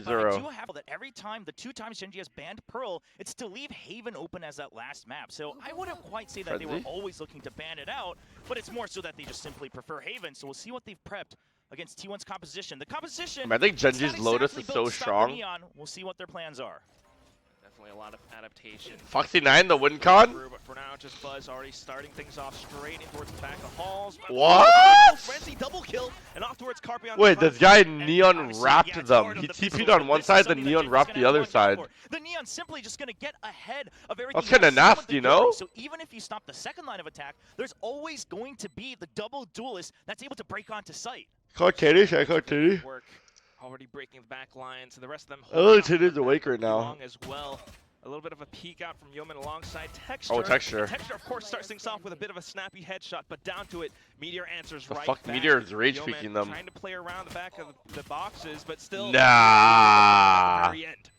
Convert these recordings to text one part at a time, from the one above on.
But I do Zero. have that every time, the 2 times Gen.G has banned Pearl, it's to leave Haven open as that last map. So I wouldn't quite say that they were always looking to ban it out, but it's more so that they just simply prefer Haven. So we'll see what they've prepped against T1's composition. The composition, I think Gen.G's it's not Lotus exactly is built so to stop the strong. Neon. We'll see what their plans are. Definitely a lot of adaptation. Foxy 9, the win con? But for now, just Buzz already starting things off straight in towards the back of halls. What? Frenzy double kill and off towards Carpion. Wait, this guy Neon wrapped them. He TP'd on one side, the Neon wrapped the other side. The Neon simply just going to get ahead of everything. That's kind of nasty, you know? So even if you stop the second line of attack, there's always going to be the double duelist that's able to break onto site. Call Titty, should I call Titty? Already breaking the back line, so the rest of them. Oh, Titty's awake right now. As well. A little bit of a peek out from Yeoman alongside Texture. Oh, Texture. Texture, of course, starts things off with a bit of a snappy headshot, but down to it, Meteor answers The right fuck, back. Meteor is rage Yeoman peeking them. trying to play around the back of the boxes, but still. Nah. Very end.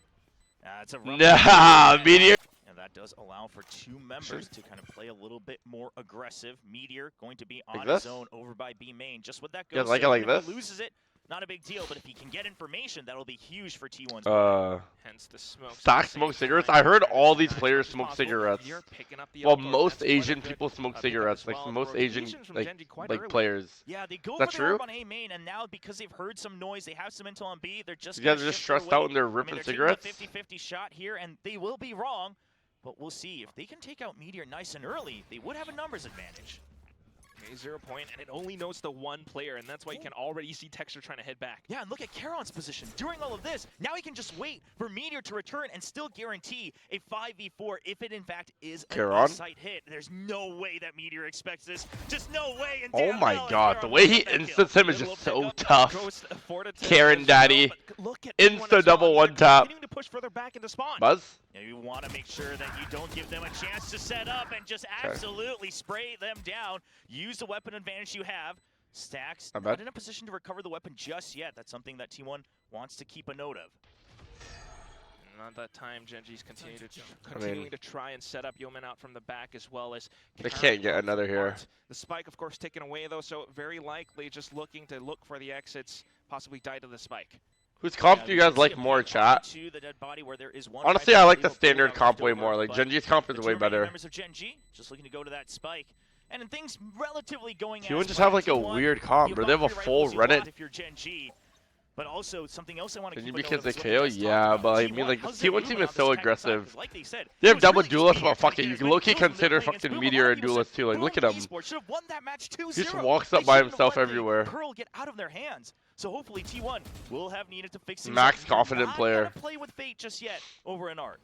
It's a rough Meteor. And that does allow for 2 members to kind of play a little bit more aggressive. Meteor going to be on his own over by B main. Just what that goes. You guys like it like this? If he loses it, not a big deal, but if he can get information, that'll be huge for T1's. Hence the smoke. Stock smoke cigarettes? I heard all these players smoke cigarettes. Well, most Asian people smoke cigarettes. Like most Asian like players. Yeah, they go That's for the true? orb on A main, and now because they've heard some noise, they have some intel on B. They're just You guys are just stressed out and they're ripping cigarettes? They're taking a 50-50 shot here, and they will be wrong. But we'll see. If they can take out Meteor nice and early, they would have a numbers advantage. Okay, 0 point, and it only knows the one player, and that's why you can already see Texture trying to head back. Yeah, and look at Charon's position. During all of this, now he can just wait for Meteor to return and still guarantee a 5v4 if it in fact is a site hit. There's no way that Meteor expects this. Just no way. And oh my god, the way he instant's him is just so tough. Karen Daddy. Insta double one tap. To push further back into spawn. Buzz? Yeah, you want to make sure that you don't give them a chance to set up and just absolutely spray them down. Use the weapon advantage you have. Stacks not in a position to recover the weapon just yet. That's something that T1 wants to keep a note of. Not that time, Gen.G's continuing to try and set up Yeoman out from the back as well as. They can't get another here. The spike, of course, taken away though, so very likely just looking to look for the exits, possibly die to the spike. Whose comp do you guys like more, chat? Honestly, I like the standard comp way more. Like, Gen.G's comp is way better. Members of Gen.G just looking to go to that spike. And things relatively going T1 just have like a weird comp, bro. They have a full Reddit. If you're Gen.G. But also something else I want to keep because they KO, yeah, but I mean, like, this T1 team is so aggressive. They have double duelists, but fuck it, you can low-key consider fucking Meteor a duelist too. Like, look at him. He just walks up by himself everywhere. Pearl get out of their hands. So hopefully T1 will have needed to fix things. Max confident player. Not gonna play with fate just yet over an art.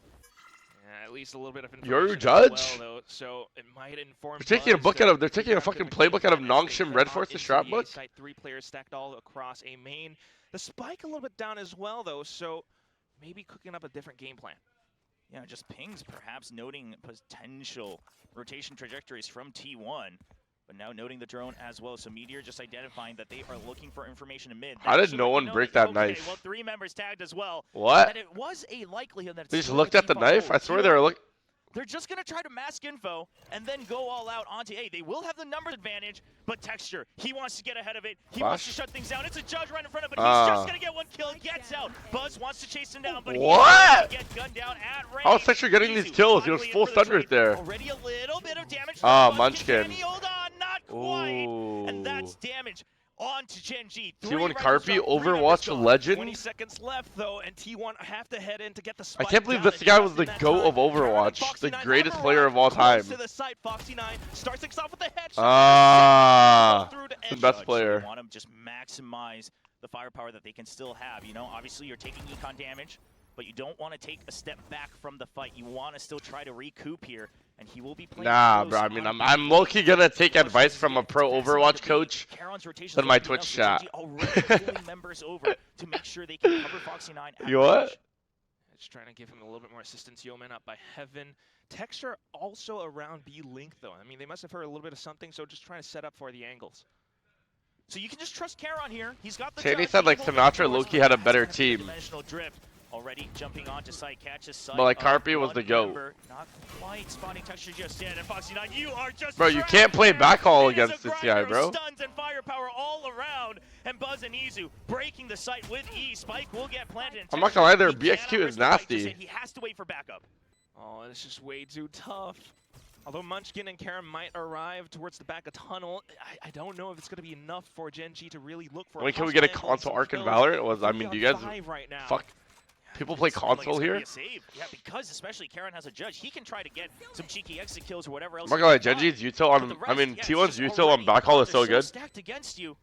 Yeah, at least a little bit of information. You're a judge. Well, though, so it might inform. They're taking a book out of. They're taking a fucking playbook out of Nongshim Red Force, the strat book. 3 players stacked all across a main. The spike a little bit down as well, though. So maybe cooking up a different game plan. Yeah, just pings, perhaps noting potential rotation trajectories from T1. But now noting the drone as well, so Meteor just identifying that they are looking for information in mid. How did no one break that knife? Well, 3 members tagged as well. What? And it was a likelihood that they just looked at the knife? I swear they were looking. They're just going to try to mask info and then go all out onto A. They will have the numbers advantage, but Texture, he wants to get ahead of it. He wants to shut things down. It's a judge right in front of him, but he's just going to get 1 kill. Gets out. Buzz wants to chase him down, but what? He get gunned down at range. How's Texture getting these kills? He was full stun right there. Already a little bit of damage. Munchkin. Hold on, not quite. And that's damage. On to Gen.G. T1 Carpi, Overwatch legend. 20 seconds left though, and T1 have to head in to get the spike. I can't believe this guy was the GOAT of Overwatch, the greatest player of all time. To the site, Foxy 9 starts things off with a headshot. The best player. They want to just maximize the firepower that they can still have. You know, obviously you're taking econ damage, but you don't want to take a step back from the fight. You want to still try to recoup here, and he will be playing. Nah, bro. I mean, I'm low-key gonna take advice from a pro Overwatch coach than my Twitch chat. Members over to make sure they can cover Foxy 9. You what? Just trying to give him a little bit more assistance. Yeoman up by Heaven. Texture also around B Link though. I mean, they must have heard a little bit of something, so just trying to set up for the angles. So you can just trust Charon here. He's got the. Tanny said like Sinatra low-key had a better team. Already jumping onto site, catches sight. But like Carpy was the GOAT. Not quite spotting Texture just yet. And Foxy9, you are just Bro, you can't play backhaul It is against a this guy, grinder bro. of stuns and firepower all around. And Buzz and Izu breaking the site with E. Spike will get planted. I'm not gonna lie there, BXQ is nasty. He has to wait for backup. Oh, it's just way too tough. Although Munchkin and Karen might arrive towards the back of tunnel, I don't know if it's going to be enough for Gen.G to really look for. Wait, can we get a console arc in Valorant? I mean, do you guys fuck? People play console here? Yeah, because especially Karen has a judge. He can try to get some cheeky exit kills or whatever else. I'm not gonna lie, Gen.G's util on, I mean, T1's util on backhaul is so good. Stacked against you.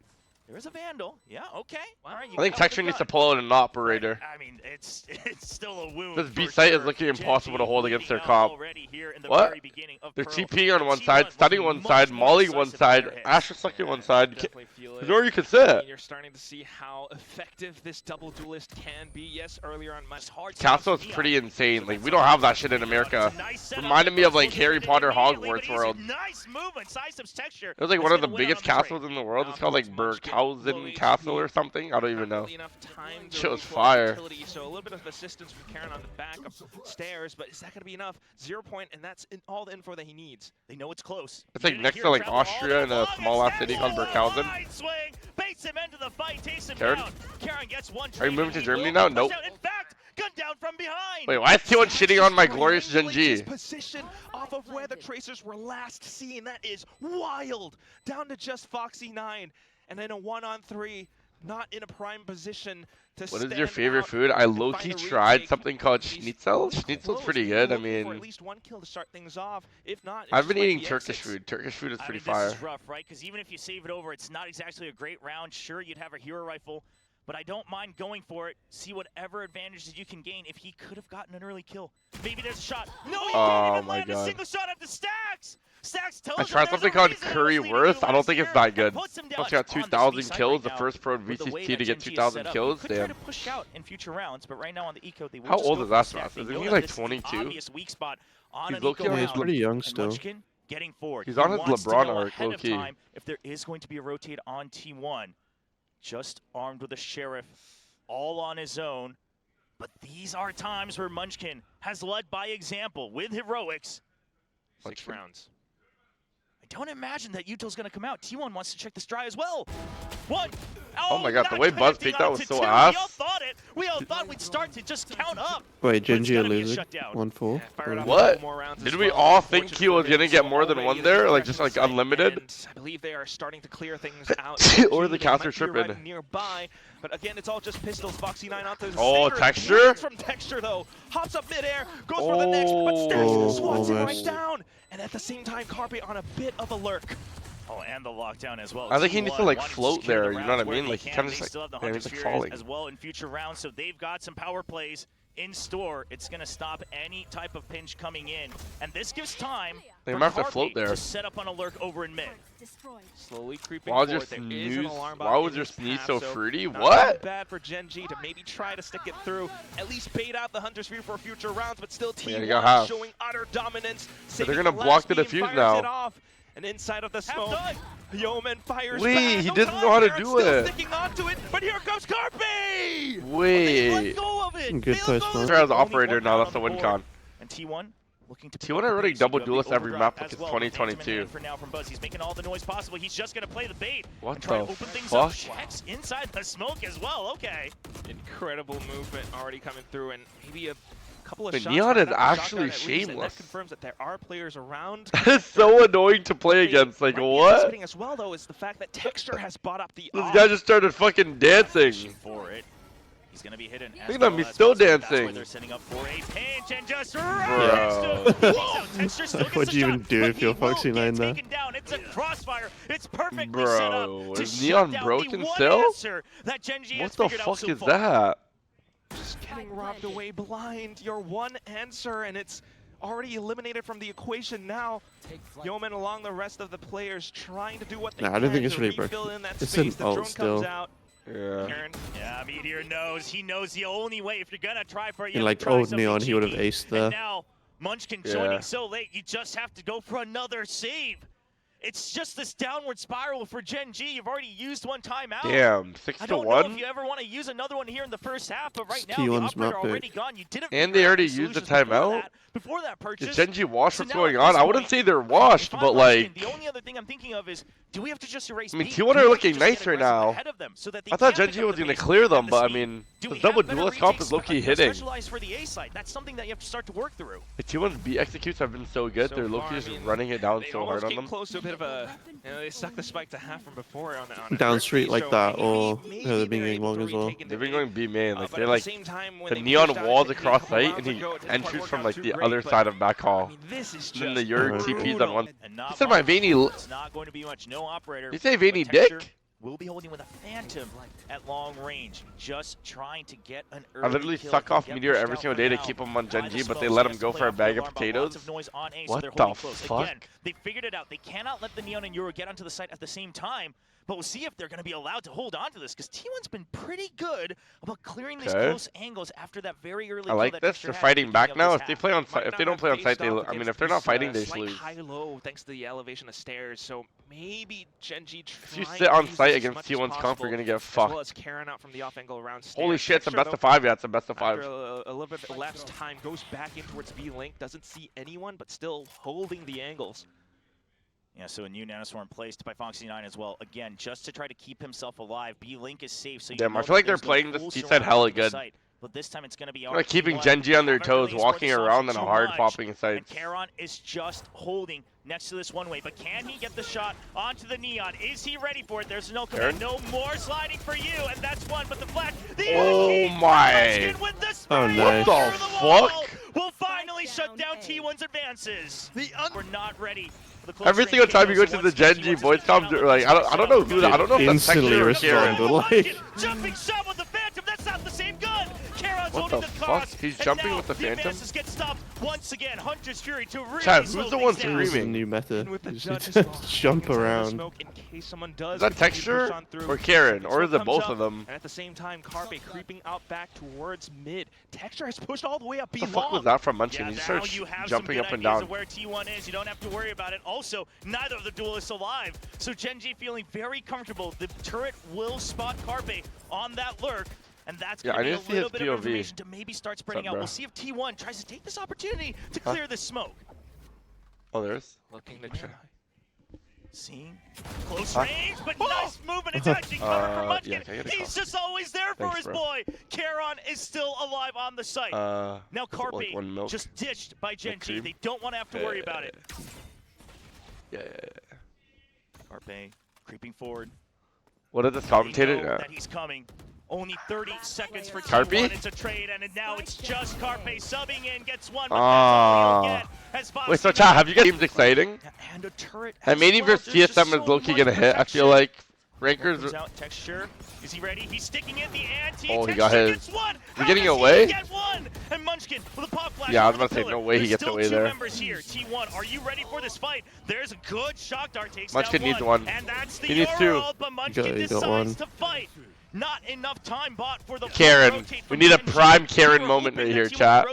There is a Vandal. Yeah, okay. All right, I think Texture needs to pull out an operator. I mean, it's still a wound. This B site is looking impossible to hold against their comp. What? They're TPing on one side, stunning one side, mollying one side, Asher sucking one side. There's nowhere you can sit. You're starting to see how effective this double duelist can be. Yes, earlier on, Castle is pretty insane. Like, we don't have that shit in America. Reminded me of like Harry Potter Hogwarts World. Nice movement, Texture. It was like one of the biggest castles in the world. It's called like Burghausen Castle or something. I don't even know. Shit was fire. So a little bit of assistance from Karen on the back of stairs, but is that going to be enough? 0 point, and that's all the info that he needs. They know it's close. It's like next to like Austria in a small ass city called Burghausen. Karen? Karen gets one. Are you moving to Germany now? Nope. In fact, gun down from behind. Wait, why is T1 shitting on my glorious Gen.G? Position off of where the Tracers were last seen. That is wild. Down to just Foxy9, and then a 1-on-3. Not in a prime position to What is your favorite food? I low-key tried something called Schnitzel. Schnitzel's pretty good. I mean, at least one kill to start things off. If not, I've been eating Turkish food. Turkish food is pretty fire. This is rough, right? Because even if you save it over, it's not exactly a great round. Sure, you'd have a hero rifle, but I don't mind going for it. See whatever advantages you can gain. If he could have gotten an early kill, maybe there's a shot. No, he didn't even land a single shot after Stacks. I tried something called Currywurst. I don't think it's that good. Once got 2,000 kills, the first pro in VCT to get 2,000 kills. Damn. Push out in future rounds, but right now on the eco, they how old is Aspas? Isn't he like 22? He's he's pretty young still. Getting forward. He's on his LeBron arc, low key. If there is going to be a rotate on T1, just armed with a sheriff, all on his own. But these are times where Munchkin has led by example with heroics. 6 rounds. I don't imagine that Util's going to come out. T1 wants to check this dry as well. One. Oh my god, the way Buzz picked that was so two. ass. We all thought we'd start to just count up. Wait, Gen.G are losing? 1-4? What? Did we all think he was gonna get more than one there? Like, just like unlimited? I believe they are starting to clear things out. Or the counter tripping. Nearby, but again, it's all just pistols. Foxy9 onto the oh, Texture? From Texture, though. Hops up midair, goes for the next, but Stacks swats it right down. And at the same time, Carpe on a bit of a lurk. Oh, and the lockdown as well. I think he needs to like float there, you know what I mean? Like he kind of just like, yeah, he's like falling. As well in future rounds, so they've got some power plays in store. It's going to stop any type of pinch coming in, and this gives time they might have to float there to set up on a lurk over in mid. Slowly creeping why was your sneeze so fruity? What? Bad for Gen.G to maybe try to stick it through, at least bait out the Hunter's View for future rounds, but still T1 showing utter dominance. So they're going to block the defuse now. And inside of the smoke, Yeoman fires Wait, back. he doesn't know how to do it. Sticking onto it, but here comes Carpe! Wait. Let go of it. Good placement. As operator now, that's the win con. And T1 looking to T1 are running double duelist every map like it's 2022. For now from Buzz, he's making all the noise possible. He's just gonna play the bait. What try the to open things fuck? Up. Checks inside the smoke as well. Okay. Incredible movement already coming through, and maybe a couple of But shots. Neon is actually that shameless. confirms that there are players around. It's so annoying to play against. Like what? As well though is the fact that Texture has bought up the. This guy just started fucking dancing. For it. He's gonna be hidden. Look at him, he's still dancing. They're setting up for a pinch and just What'd you even do if you're Foxy9 there? It's a crossfire. It's perfectly Bro, set up is Neon broken still? What the fuck is that? Just getting robbed away blind. Your one answer, and it's already eliminated from the equation now. Yeoman along the rest of the players trying to do what they can. I don't think it's really broken. It's an ult still. Yeah. Yeah, Meteor knows. He knows the only way if you're gonna try for it. In like old Neon, he would have aced there. And now Munchkin joining so late, you just have to go for another save. it's just this downward spiral for Gen.G. You've already used one timeout. Damn, 6 I to don't 1. know if you ever want to use another one here in the first half, but right now T1's the operator map already pick. gone. You didn't And they already used the timeout? before that purchase. Is Gen.G washed So what's now going at on? this I wouldn't point, say they're washed, if but I'm like... Munchkin, the only other thing I'm thinking of is, do we have to just erase I mean, B? T1 Do are we have to looking just nice get right aggressive now. ahead of them so that they I thought can't pick Gen.G up was the going to pace clear them, and the but I speed? mean, Do the we double have better duelist comp retakes is low-key hitting. specialized for the A side? That's something that you have to start to work through. The T1's B executes have been so good, So they're far, low-key just I mean, running it down they so hard almost on came them. close to a bit of a, they stuck the spike to half from before on Down street so like that, or maybe they've been they're getting able long to as well. retake They've been the going B main, like but they're at like the same time, when the they neon pushed out walls into across a site, couple and rounds he ago, it didn't quite enters work from out like too the great, other but, side of back I hall. mean, this is And then the just Yurg TP's on one. And You not said my much. veiny. It's not going to be much. No operator. You say but veiny Texture dick? will be holding with a Phantom at long range, just trying to get an early I literally kill. suck They off get Meteor pushed every out single for day to now keep him on by Gen.G, the but they smokes. let He him has go to for a play bag off of the alarm, but lots potatoes. of noise on A, so What they're the holding close. fuck? Again, they figured it out. They cannot let the Neon and Euro get onto the site at the same time. But we'll see if they're going to be allowed to hold on to this, because T1's been pretty good about clearing these close angles after that very early I kill like that this. Texture they're had fighting at the back beginning now. of If this they half. play on Might site, if not they don't have play on faced site, they. off I mean, against if they're not this, fighting, they just slight lose. high-low thanks to the elevation of stairs, so maybe Gen.G If you trying sit to on use site this as against much as T1's comp, possible, you're gonna get as well fucked. as Karen out from the off-angle around stairs. Holy shit, it's a Texture, best though, of 5. Yeah, it's a best of 5. after a little bit elapsed time, goes back in towards B-Link, doesn't see anyone, but still holding the angles. Yeah, so a new Nanoswarm placed by Foxy9 as well. Again, just to try to keep himself alive. B-Link is safe, so you Damn, know I feel like they're there's no playing full this T-side surround hella onto the good. site. But this time it's going to be Like keeping Gen.G on their toes, walking around and a hard popping site. And Charon is just holding next to this one-way. But can he get the shot onto the Neon? Is he ready for it? There's no command. No more sliding for you, and that's one. But the flash. Oh my! Oh, nice. What the fuck? Will finally shut down T1's advances. We're not ready. Every single time you go to the Gen.G voice comp, like I don't know who I don't know if that's Instantly Texture or respond, Karen. but like, Jumping shot with the Phantom. That's not the same gun. Charon's What holding the the fuck? cost. He's And jumping now with the Phantom? advances get stopped once again. Hunter's Fury to really Chad, slow who's the one things down. this is a screaming? new meta. And with the You judges should walking jump inside the around. smoke in case someone does Is that continue to push Texture on through. or Karen, or is it Smoke both comes of them? And at the same time, Carpe creeping out back towards mid. Texture has pushed all the way up B What the fuck was that from Munchkin? Yeah, He now starts you have jumping some up good and ideas down. of where T1 is. You don't have to worry about it. Also, neither of the duelists alive. So Gen.G feeling very comfortable. The turret will spot Carpe on that lurk. And that's going to be a little bit of information to maybe start spreading out. We'll see if T1 tries to take this opportunity to clear this smoke. Oh, there's. Looking to try. Seeing close range, but nice movement. It's actually covered for Munchkin. Yeah, He's just always there for his boy. Charon is still alive on the site. Now Carpe just ditched by Gen.G. They don't want to have to worry about it. Yeah. Carpe creeping forward. What is this commentator? That he's coming. Only 30 seconds for Carpe? T1. It's a trade, and now it's just Carpe subbing in, gets one, but that's all he'll get. Wait, so chat, have you guys games exciting? And a turret And maybe versus TSM is low-key gonna hit. I feel like Rankers. Out, Texture. Is he ready? He's sticking in the anti. Oh, he got his. Is he getting away? Get one? And Munchkin with a pop flash. Yeah, I was about to say, no way he gets away there. Members here. T1, are you ready for this fight? There's a good shock dart takes Munchkin down needs one. And that's the He needs two. But Munchkin decides to fight. Not enough time bought for the Karen. We need a prime Karen moment right here, chat.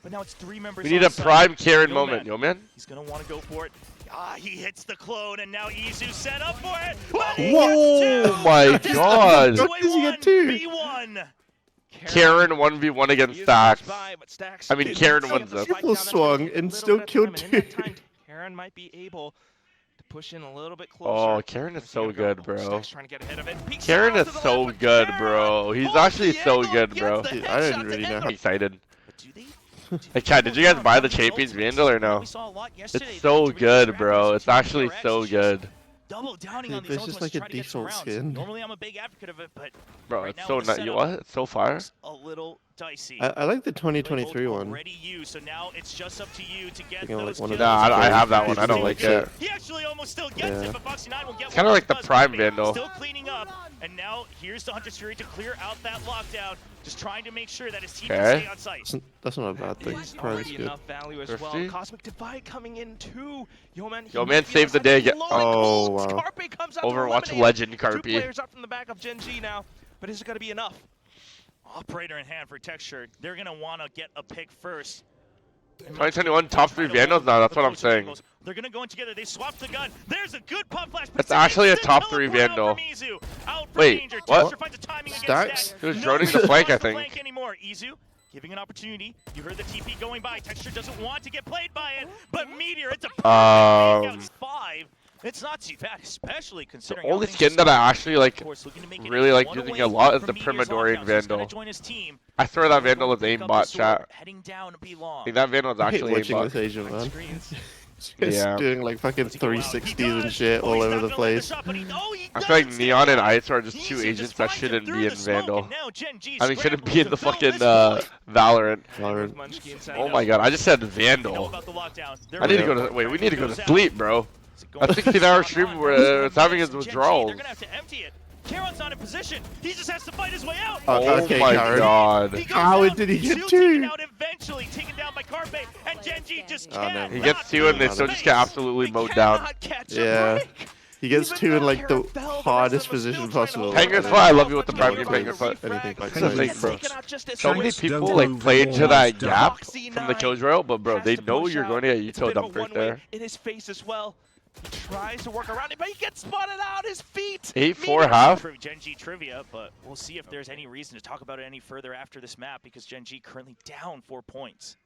But now it's 3 members. We need a prime Karen moment, yo man. He's gonna want to go for it. He hits the clone, and now Izu set up for it. Whoa, my god. What does he get two? B1. Karen 1v1 against Stacks. I mean, Karen wins this. Triple swung and still killed two. Karen might be able to push in a little bit closer. Oh, Karen is so good, bro. Trying to get ahead of it. Karen is so good, bro. He's actually so good, bro. Dude, I didn't really know. I'm excited. Hey, Chad, did you guys buy the Champions Vandal or no? It's so good, bro. It's actually so good. Double downing on Dude, these there's just like a default skin. Normally I'm a big advocate of it, but Bro, it's so nice. You what? It's so fire. a little dicey. I like the 2023 one. Already you, so now it's just up to you to get You know, those like one of kills. Nah, I have that one. I don't like it. He actually almost still gets it, but Foxy9 will get It's kind of like the Prime Vandal. Still cleaning up, and now here's the Hunter's Fury to clear out that lockdown. Just trying to make sure that his team can stay on site. That's not a bad thing. Prime's good. Enough value as well. Cosmic Divide coming in too. Yo man saved the day. Oh wow. Carpe comes out Overwatch legend Carpe. 2 players up from the back of Gen.G now, but is it going to be enough? Operator in hand for Texture. They're going to want to get a pick first. 2021 top 3 Vandals now, that's what I'm saying. They're gonna go in together. They swap the gun. There's a good pop flash. That's actually a top 3 Vandal. Wait, what? Stacks? He was droning the flank, I think. Izu giving an opportunity. You heard the TP going by. Texture doesn't want to get played by it, but Meteor, it's a perfect takeout. 5. It's not too bad, especially considering The only skin that I actually like, really like using a lot is the Primadorian Vandal. I swear that Vandal was aimbot, chat. Like, that Vandal is I hate actually watching aimbot. this Asian man. He's Yeah. doing like fucking 360s and shit all over the place. I feel like Neon and Ice are just two agents that shouldn't be in Vandal. I mean, shouldn't be in the fucking Valorant. Oh my god, I just said Vandal. I need to go to, wait, we need to go to sleep, bro. A 16-hour stream where it's having his withdrawals. Karon's not in position. He just has to fight his way out. Oh Okay, my Karen. god. How did he get 2? Taken out eventually, taken down by Carpe, and Gen.G just can't. He gets 2 and they still just get absolutely mowed down. Yeah. He gets 2 in like the hardest position possible. Penguin's fun, I love you with the prime game Penguin's fun. Anything like Like, bro, that. so many people like play into that gap from the kills royal, but bro, they know you're going to get Uto dumped right there. In his face as well. He tries to work around it, but he gets spotted out. His feet. 8-4 half. Gen.G trivia, but we'll see if there's any reason to talk about it any further after this map because Gen.G currently down 4 points.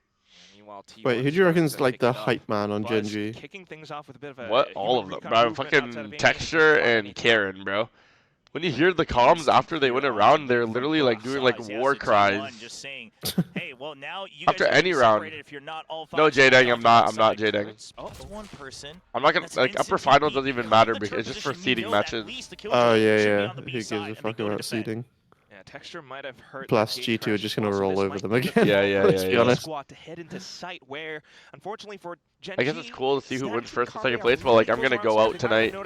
Wait, who do you reckon's like the hype man on Gen.G? Kicking things off with a bit of a What? All of them, bro. Fucking Texture and Karen, bro. When you hear the comms after they win a round, they're literally like doing like war cries. Just saying, hey, well now you After any round. if you're not all No, J-Dang, I'm not J-Dang. Oh, it's one person. I'm not gonna, like, upper finals doesn't even matter because it's just for seeding matches. Oh yeah. Who gives a fuck about seeding? Yeah, Texture might have hurt. Plus G2 are just gonna roll over them again. Yeah, Let's be honest. Squad to head into sight where, unfortunately for Gen.G, I guess it's cool to see who wins first and second place, but like I'm gonna go out tonight in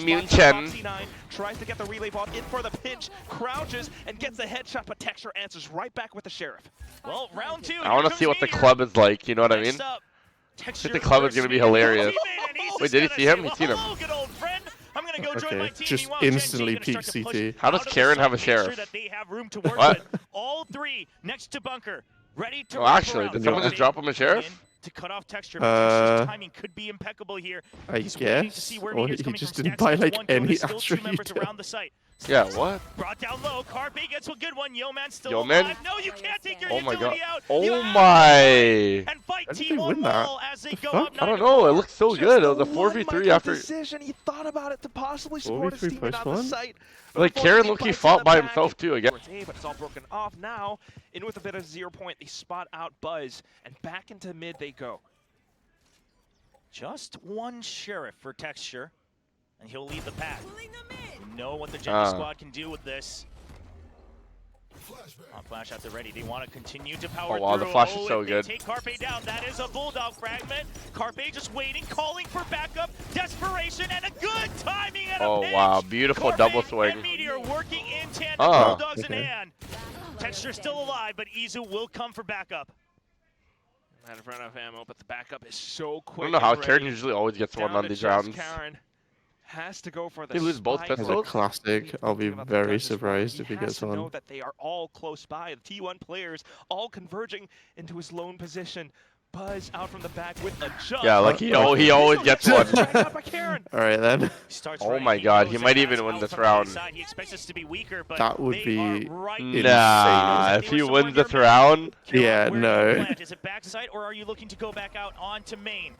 München. Tries to get the relay ball in for the pinch, crouches and gets the headshot, but Texture answers right back with the Sheriff. Well, round 2. I want to see what the club is like. You know what I mean? I think the club is gonna be hilarious. Wait, did he see him? He's seen him. Okay, just instantly peak CT. How does Karen have a Sheriff? What? All 3 next to bunker, ready to. Oh, actually, did someone just drop him a Sheriff? To cut off Texture, Texture's timing could be impeccable here. I He's waiting to guess. see where Or Meteor's he coming just from. didn't Stacks buy has like one kill, any there's still extra 2 members detail. around the site. Yeah, what? Brought down low. Carpe gets a good one. Yeoman still Yeoman? alive. No, you can't take your Oh my god. utility out. Oh my. And fight How did team they on win that? wall as they go fuck? up. I don't know. It looks so good. It was a 4v3 after. Decision. He thought about it to possibly support his 4v3 teammate on the +1? site. Like Karen Loki fought by himself too again. But it's all broken off now. In with a bit of 0 point, they spot out Buzz, and back into mid they go. Just one Sheriff for Texture, and he'll lead the pack. You know what the Gen.G squad can do with this. Flash at the ready. They want to continue to power through. Oh wow, the flash is so if good. they take Carpe down. That is a Bulldog fragment. Carpe just waiting, calling for backup. Desperation and a good timing and Oh a pinch. wow, beautiful Carpe double and swing. Meteor working in tandem. Oh, Bulldogs in okay. hand. Texture still alive, but Izu will come for backup. Not in front of ammo, but the backup is so quick. I don't know how and Karen ready. usually always gets one Down on to these just rounds. Karen has to go for the They lose both spike. As a pistols? classic, I'll be About the very guns as well. surprised if he has gets to know one. that they are all close by. The T1 players all converging into his lone position. Buzz out from the back with a jump. Yeah, like he always gets one. Alright then. Oh my god, he might even win this round. He expects us to be weaker, but That would they be are right insane. Nah, if he wins this round, Yeah, Where do you no. plant? Is it backside, or are you looking to go back out onto main?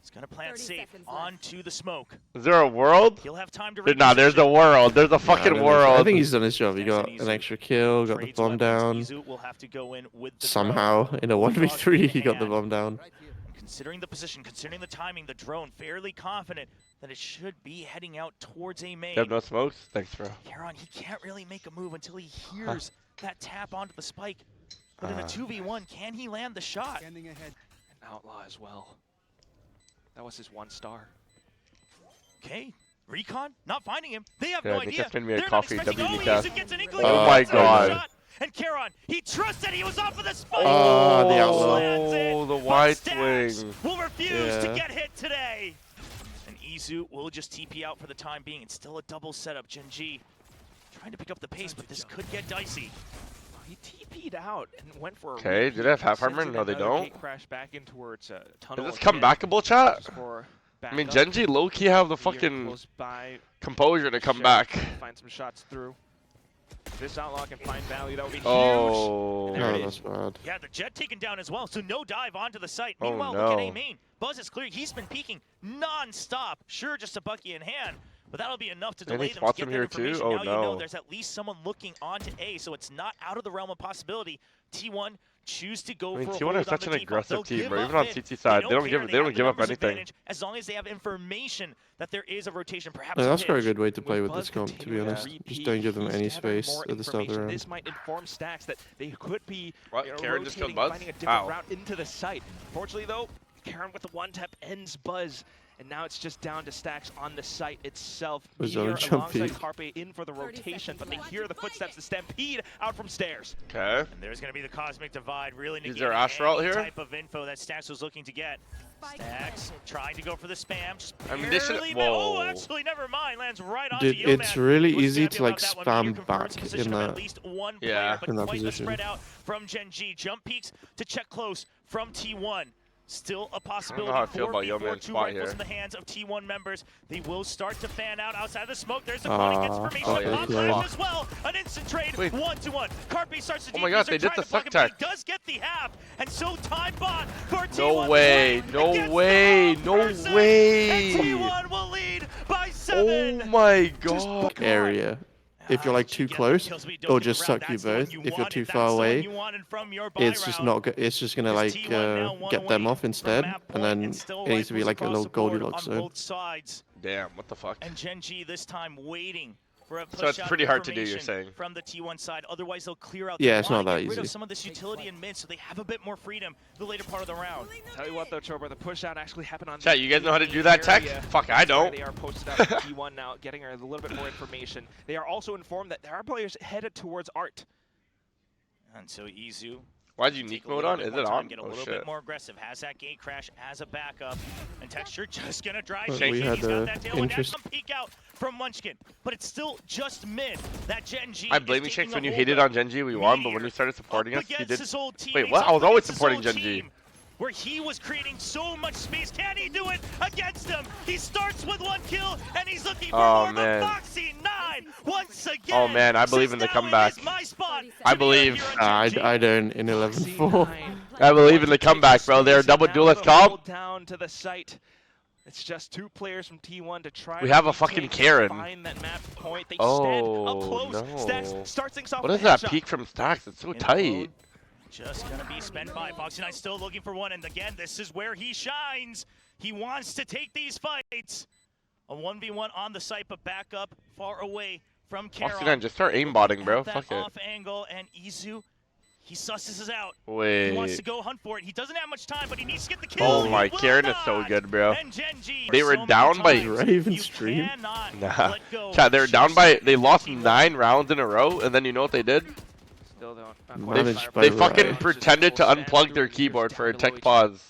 He's gonna plant safe onto the smoke. is there a world? He'll have time to. Nah, there's a world. There's a I fucking don't world. think- I think he's done his job. He got an extra kill, got the bomb down. Will have to go in with the Somehow, in a 1v3, he got the bomb down. Considering the position, considering the timing, the drone fairly confident that it should be heading out towards a main. You have no smokes? Thanks, bro. Karon, he can't really make a move until he hears that tap onto the spike. But in a 2v1, can he land the shot? An outlaw as well. That was his 1 star. Okay, Recon not finding him. They have Yeah, no I think idea. that's gonna be a They're coffee not expecting. WD Oh, cast. Izu gets an inkling. Oh of my the god. shot. And Karon, he trusted he was off of the spike. Oh, the outlaw. Oh, the wide Stacks swing. will refuse to Yeah. get hit today. And Izu will just TP out for the time being. It's still a double setup. Gen.G trying to pick up the pace, but this could get dicey. He TP'd TP'd out and went for a Okay, do they have half armor? No, they don't. Crash back in towards tunnel. Is this comebackable, chat? I mean, Gen.G Gen.G low-key have the fucking composure to come back. Find some shots through. This outlaw can find value. That would be huge. Oh, No, that's bad. Yeah, the Jet taken down as well, so no dive onto the site. Oh, Meanwhile, no. look at A main. Buzz is clear. He's been peeking non-stop. Sure, just a Bucky in hand, but that'll be enough to delay them to spots get him that here too? information. Oh, now you know no. there's at least someone looking onto A, so it's not out of the realm of possibility. T1 choose to go I mean, for a T1 hold is on such the an default. aggressive They'll team, give bro. up Even on mid. CT side, they don't care. give They have the up numbers anything. advantage as long as they have information that there is a rotation, perhaps. Yeah, that's a quite a pitch. good way to play with Buzz this comp, to be continuing honest. repeat, Just don't give them he's any gathering space more at the start of the information. round. This might inform Stacks that they could be What? Karen just killed Buzz? finding a different Ow. route into the site. Fortunately, though, Karen with the one tap ends Buzz. And now it's just down to Stacks on the site itself. Was that a Meteor jump alongside peek? Carpe in for the rotation, but they hear the footsteps, the stampede out from stairs. Okay. And there's going to be the cosmic divide, really Is negating there Astral any here? type of info that Stacks was looking to get. Stacks trying to go for the spam. Just I mean, they should. barely Whoa. Oh, actually, never mind. Lands right on Dude, Yo-Man. it's really Was easy stabbed to like about that one. Meteor spam confirms back position in of that. at least one Yeah. player, but In that quite position. the spread out from Gen.G. Jump peaks to check close from T1. Still a possibility. how I feel about 4v4, Yo-Man's two spot rifles here. in the hands of T1 members. They will start to fan out outside of the smoke. There's the chronic gets information. oh, yeah, Pop yeah. flash as well. An instant trade, Wait. 1-1. Carpe starts to Oh my God, they did the suck tech. He does get the half, and so time bought for T1. No way, no way, no way. And T1 will lead by 7. Oh my God. Area. If you're like too close, it'll just suck you both. If you're too far away, it's just not. It's just gonna like get them off instead, and then it needs to be like a little Goldilocks zone. Damn, what the fuck? And Gen.G this time waiting for a push So it's out pretty of hard to do, you're information saying? from the T1 side. Otherwise, they'll clear out. Yeah, They it's wanna not that get rid of easy. some of this utility in mid, so they have a bit more freedom the later part of the round. Tell you what though, Chober, the push out actually happened on. Chat, you guys know how to do that tech? area. Fuck, I don't. They are posted out at T1 now, getting a little bit more information. They are also informed that there are players headed towards Art. And so Izu. Why's take unique a mode little on? bit Is more it time, on? Get a Oh little shit. bit more aggressive. Has that gate crash as a backup, and Texture just gonna drive. Well, Shaky. we had He's got a that tailwind. interest- That's some peek out from Munchkin, but it's still just mid. That Gen.G. I blame you, Shanks, when you hated on Gen.G, we won, but when you started supporting us, you did. Wait, what? I was always supporting Gen.G. Where he was creating so much space. Can he do it against him? He starts with 1 kill, and he's looking for more. Man. But Foxy 9 once again. Oh man, I believe in the says, "Now comeback. it is my spot I to be out believe. here on Gen.G." I don't in 11-4. I believe in the comeback, bro. They're a double duelist comp. Down to the site. It's just 2 players from T1 to try. We to have a retake fucking and Karen. Find that map point. They Oh, stand up close. no. Stacks starts things off What with is a that headshot. peak from Stacks? It's so In tight. alone. Just gonna be spent by Foxy Knight, still looking for one, and again, this is where he shines. He wants to take these fights. A 1v1 on the site, but back up far away from Karen. Foxy Knight, just start aimbotting, bro. That Fuck it. off angle, and Izu, he susses us out. He wants to Wait. go hunt for it. He doesn't have much time, but he needs to get the kill. Oh He my, will Karen is so not. good, bro. And Gen.G, They were so many down by- times, Raven you stream? cannot Nah. let go. Chat, they were down by. Just They lost keep 9 rounds in a row, and then you know what they did? Still don't. Managed by They Right. fucking pretended to unplug their keyboard for a tech pause.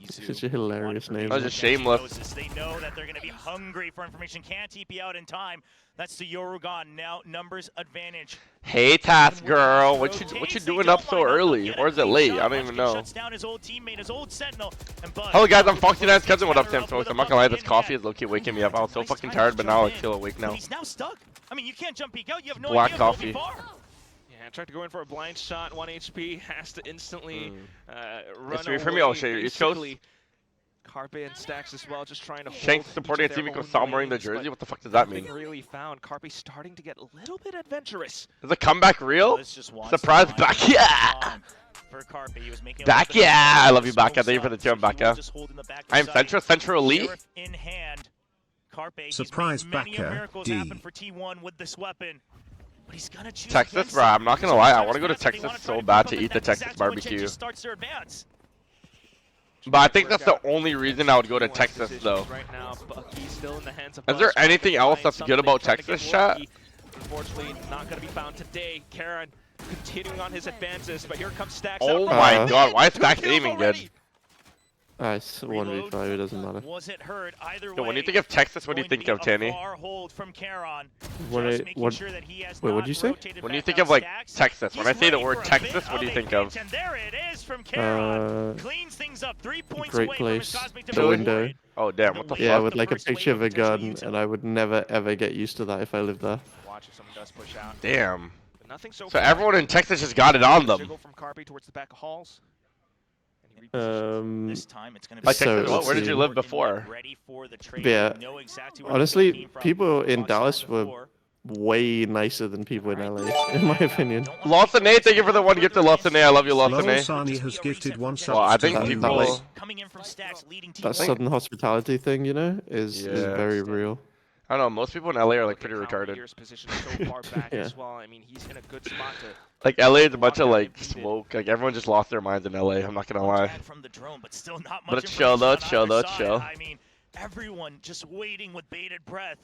Izu, Such a hilarious name. That was just shameless. They know that they're going to be hungry for information. Can't TP out in time. That's the Yorugan. Now numbers advantage. Hey, Task Girl, what you doing up so early? Or is it late? I don't even know. Shuts down his old teammate, his old Sentinel, and Buzz. Hello guys, I'm Foxy Knight's cousin. What up, Sam folks? I'm not gonna lie, this coffee is low-key waking me up. I was so fucking tired, but now I feel awake But now. he's now stuck. I mean, you can't jump peek out. You have no Black idea coffee. how far. Yeah, tried to go in for a blind shot. 1 HP has to instantly run It's me away. for me. I'll show you. East Coast. Basically, Carpe and Stacks as well, just trying to Shanks hold supporting a each of team their because own Sam wearing the lanes, jersey. but What the fuck does that nothing mean? really found. Carpe starting to get a little bit adventurous. Is the comeback real? This just wants Surprise, to find back, yeah! time for Carpe. He was making a Back, little bit of yeah! I noise. love you, Baka. Smoke Thank you for the shot, tune, so he will Baka. just hold in the back I am side. Central Elite. Sheriff in hand. Carpe, he's Surprise made many backer, miracles D. happen for T1 with this weapon. But he's gonna choose Texas, against bro. it. I'm not gonna So lie. I Travis want to go to Mass, if they Texas wanna try so to bad keep to up, eat the that's Texas exactly when barbecue. Gen.G starts their advance. But I think that's the only reason I would go to Texas, though. Right now, Bucky still in the hands of Is there Buzz, trying to anything else find that's good something, about trying to get Texas, chat? lucky. Unfortunately, not going to be found today. Karen continuing on his advances, but here comes Stacks. Oh out from my behind. god, why is 2 Stacks kills aiming already. good? It's 1v5, it doesn't matter. Was it heard either Yo, way? when you think of Texas, what do you think of, Tanny? Wait, what did you say? When you think of like Texas, when I say the word Texas, what do you think of? And there it is from Caron. Cleans things up. 3 points Great away place. from his Cosmic The window. Oh damn, what the Yeah, fuck? with like a picture of a gun, and I would never ever get used to that if I lived there. Watch if someone does push out. Damn. But nothing So far. everyone in Texas just got it on them. From Carpe towards the back of halls. This time it's gonna be Like So, Texas, let's where did you see. live before? ready for the trade. Yeah. Know exactly where Honestly, the came from. people in Fox Dallas on the were floor. way nicer than people in LA, in my opinion. Lawson A, thank you for the one gift to Lawson A. I love you, Lawson A. Lolsani has gifted one Well, I sub think to people- viewers. Coming in from stacks, leading team That one. sudden hospitality thing, you know, is Yeah. very real. I don't know, most people in LA are like pretty retarded. Position so far back Yeah. as well. I mean, he's in a good spot to Like LA is a bunch of like smoke. Like everyone just lost their minds in LA. I'm not gonna lie. From the drone, but still not But much it's chill though, it's information chill on though, either it's side. chill. I mean, everyone just waiting with bated breath.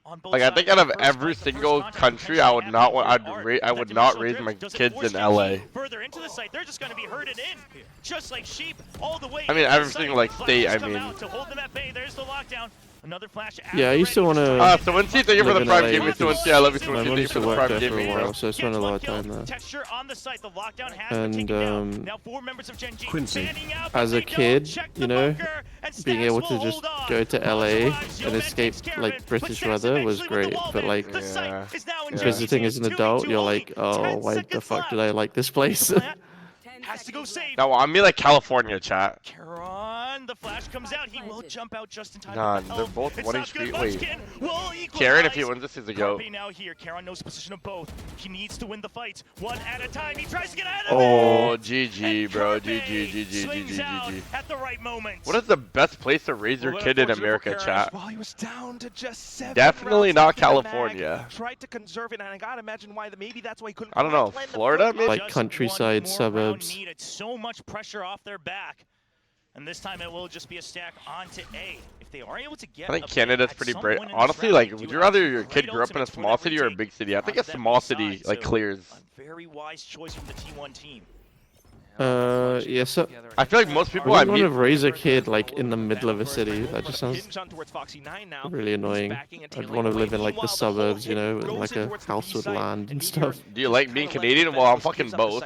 On both Like I think sides. out of First every strike, the single first country, contact I would not potentially want. happening for I Art. would That not dimensional raise drift, my does it kids force in Gen.G LA. Further into the site, they're just going to be herded in, just like sheep, all the way. I mean, into the every site. single, like, state, Flashes I come mean. out to hold them at bay. There's the lockdown. Another flash. Yeah, I used to wanna- Suwinsi, thank you for Live the in Prime LA Gaming. because Suwinsi, I love you, My Suwinsi. mom Thank you used for to the work Prime there for a Gaming, while, bro. so I spent a lot of time there. Texture on the site. The lockdown has And, been taken down. Now 4 members of Gen.G Quincy. fanning out, As but a they don't kid, check you the know, bunker, and being Stacks able will to just hold on. go to LA Arrives, and Yeoman escape takes care of like it, but British Stacks weather was eventually with great, the wall but bang. like The site Yeah. is now in Yeah. Gen.G's visiting as an hands. adult, 2v2 you're only. like, oh, 10 why the seconds fuck did left. I like this place? The plant has to go save. No, I mean like California, chat. Caron, the flash comes out. He will jump out just in time. Nah, with the they're help. both It's winning not good. street. Wait. Munchkin will Karen, if he equalize. wins this, he's a goat. Carpe now here. Caron knows the position of both. He needs to win the fight one at a time. He tries to get ahead of Oh, it. GG, And bro. Carpe GG, GG, swings GG, out GG. at the right moment. What is the best place to raise your kid in America, chat? While he was down to just 7 Definitely rounds not left in the mag, California. tried to conserve it, and I gotta imagine why. Maybe that's why he couldn't. I don't know, quite land the Florida, front maybe? Like Just countryside one more suburbs. round needed. So much pressure off their back. And this time it will just be a stack onto A. If they are able to get I think a Canada's pick at pretty some brave. point in this Honestly, round, like, they would do you have rather your great kid grew up in a ultimates for small that city or a retake big city? I think a onto that small weak city, side. like, So, clears. a very wise choice from the T1 team. Yeah, so I feel like most I people I wouldn't want meet... to raise a kid like in the middle of a city. That just sounds Hinge on towards Foxy 9 now. really annoying. I'd want to live in like the suburbs, you know, with like a house with land and stuff. Do you like being Canadian? Well, I'm fucking both.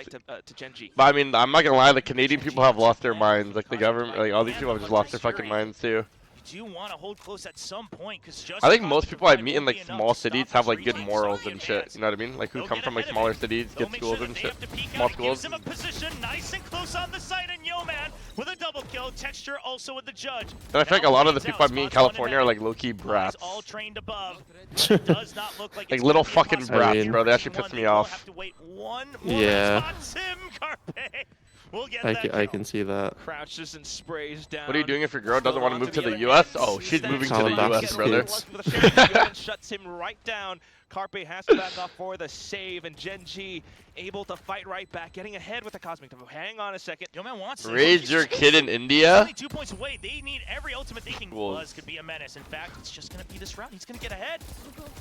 But I mean, I'm not gonna lie, the Canadian people have lost their minds. Like the government, like all these people have just lost their fucking minds too. You do want to hold close at some point, because just I think most people I meet in like small cities have like good morals and shit. You know what I mean? Like who come from like smaller cities, good schools and shit, small schools. Gives him a position nice and close on the site, and Yeoman with a double kill. Texture also with the judge. And I feel like a lot of the people I meet in California are like low-key brats. All trained above. Does not look like Like it's little gonna be fucking possible. brats, bro. They actually piss me They will off. have to wait one more Yeah. spot. Tim Carpe will get I that can, I kill. can see that. Crouches and sprays down. What are you doing if your girl doesn't want to move to the U.S.? Oh, she's moving to the U.S., Calabasas brother. kids. Shuts him right down. Carpe has to back off for the save, and Gen.G able to fight right back, getting ahead with the Cosmic Tempo. Hang on a second. Yeoman wants it. Raise your kid in He's India? only 2 points away. They need every ultimate they can. Cool. Buzz could be a menace. In fact, it's just going to be this round. He's going to get ahead.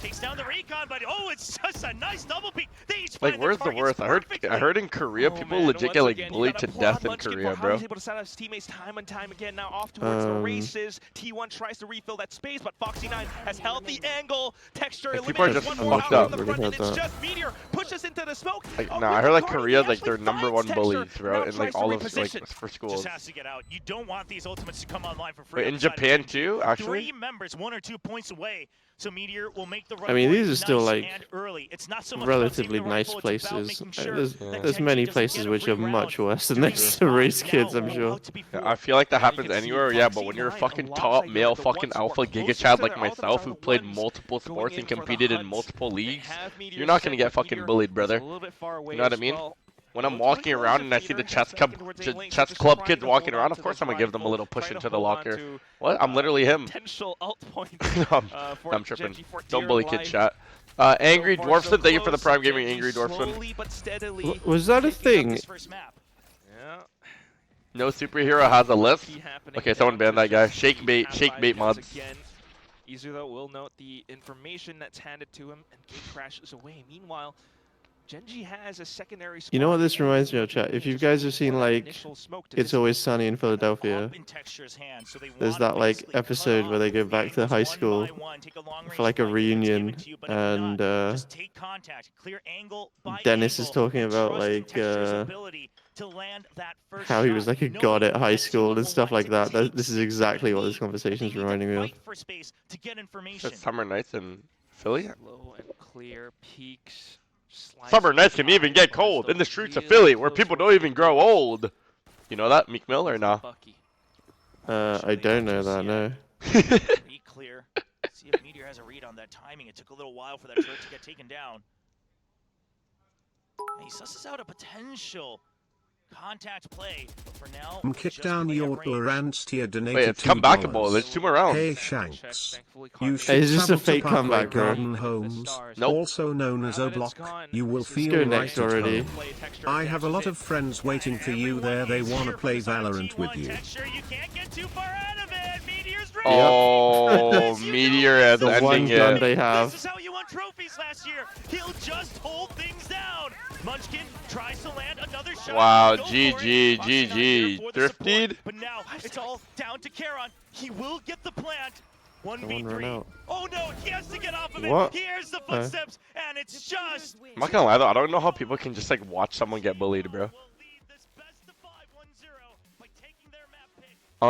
Takes down the recon, but oh, it's just a nice double peek. They each Like, find where's their the worst? targets I heard in Korea, Oh, people man, legit once get like again, you bullied gotta to applaud death in Munchkin Korea, for how bro. he's able to set up his teammates time and time again. Now off towards the races. T1 tries to refill that space, but Foxy 9 has held the angle. Texture Like, people are eliminates just one more fucked out up. from the front, and Really it's had just Meteor pushes into the smoke. Like, Oh, nah, I with heard like Carpe, Korea's he like their actually number finds one bullies, Texture. bro, Now in tries like to all of reposition. like for Just schools. has to get out. You don't want these ultimates to come online for free. Wait, in outside of Japan Gen.G. too, actually? 3 members, 1 or 2 points away. So Meteor will make the run. I mean, for it these are still, nice like, and early. It's not so much relatively about saving the nice rifle, it's about places. making sure There's that there's Gen.G many doesn't places get a which free are much round worse than during this this to round. raise Now, kids, I'm we'll sure. look to be Yeah, forward. I feel like that And you happens can see anywhere, yeah, but Foxy when you're a 9 fucking alongside top the male ones fucking who are alpha closest giga to chad their like ultimate myself are who the played ones multiple going sports in and for the competed in hunt. multiple They leagues, have Meteor you're not set, gonna get but fucking Meteor bullied, is brother. a little bit far away You know what I as mean? well. When I'm Looks walking like around Joseph and I see the Peter chess has back towards A lane, chess just club trying kids to walking hold around, on of to course the I'm gonna give them a rifle, little push trying into to the hold on locker. to, What? I'm literally him. Potential alt point. No, for I'm tripping. Gen.G for Don't dear bully kid life. chat. Angry So far, so Dwarfson, thank you for the close. Prime Gaming, Gen.G Angry Dwarfson. slowly but steadily Was that a Picking up thing? this first map. Yeah. No superhero has a list. Key happening Okay, someone down ban to that guy. just Shake the bait allies once mods. again. Izu though will note the information that's handed to him, and Gate crashes away. Meanwhile, Gen.G has a secondary You know what spawn this in reminds me of, the chat? If you just guys have seen before that like initial smoke to It's this Always Sunny in Philadelphia, there's that like episode where they go back to high school for like a reunion, and Dennis is talking about like how he was like a god at high school and stuff like that. This is exactly what this conversation is reminding me of. It's Summer Nights in Philly. slow and clear peaks. Summer nights can even get cold in the streets of Philly, where people don't even grow old. You know that, Meek Mill, or no? I don't know that, no. Be clear. See if Meteor has a read on that timing. It took a little while for that turret to get taken down. And he susses out a potential contact play, but for now, Kick down your Valorant tier donated. Wait, it's comebackable. There's 2 more rounds. Hey Shanks, you Hey, should is this a travel to fake Parkway comeback, bro? Garden Homes, Nope. also known as O-Block. You will feel go right next at already. home. I have a lot of friends waiting for you there. They want to play Valorant with you. You can't get too far out of it. Meteor's ready. Oh, Meteor is The one ending gun it. they have. This is how you won trophies last year. He'll just hold things down. Munchkin tries to land another shot. Wow, Go for GG, it. Foxy not there GG. for the support, Thrifted. But now it's all down to Charon. He will get the plant. One run 1v3. out. Oh no, he has to get off of What? it. Here's the footsteps, and it's just. I'm not gonna lie though, I don't know how people can just like watch someone get bullied, bro.